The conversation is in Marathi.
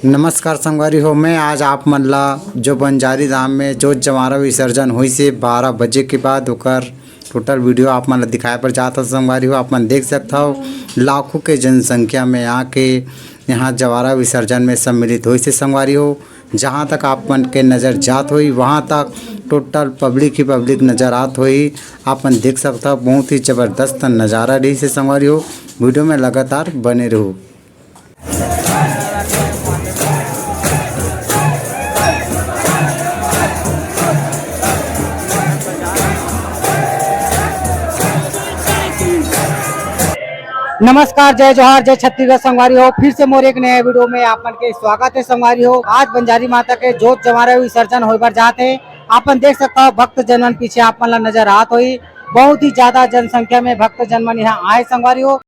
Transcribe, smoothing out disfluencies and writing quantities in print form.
नमस्कार संगवारी हो। मैं आज आप मन ला जो बंजारी धाम में जोत जंवारा विसर्जन हुई से 12 बजे के बाद ओकर टोटल वीडियो आप मन ला दिखाए पर जाता संगवारी हो। आप मन देख सकता हो लाखों के जनसंख्या में आके यहाँ जंवारा विसर्जन में सम्मिलित हुई से संगवारी हो। जहाँ तक आप मन के नज़र जात हुई वहाँ तक टोटल पब्लिक ही पब्लिक नज़र आत हुई। आप मन देख सकता हो बहुत ही ज़बरदस्त नज़ारा रही से संगवारी हो। वीडियो में लगातार बने रहो। नमस्कार, जय जोहार, जय छत्तीसगढ़ संगवारी हो। फिर से मोर एक नया वीडियो में आप मन के स्वागत है संगवारी हो। आज बंजारी माता के जोत जंवारा विसर्जन होए बर जाते आपन देख सकता हो। भक्त जनमन पीछे आप मन ला नजर आत होई। बहुत ही ज्यादा जनसंख्या में भक्त जनमन यहाँ आए संगवारी हो।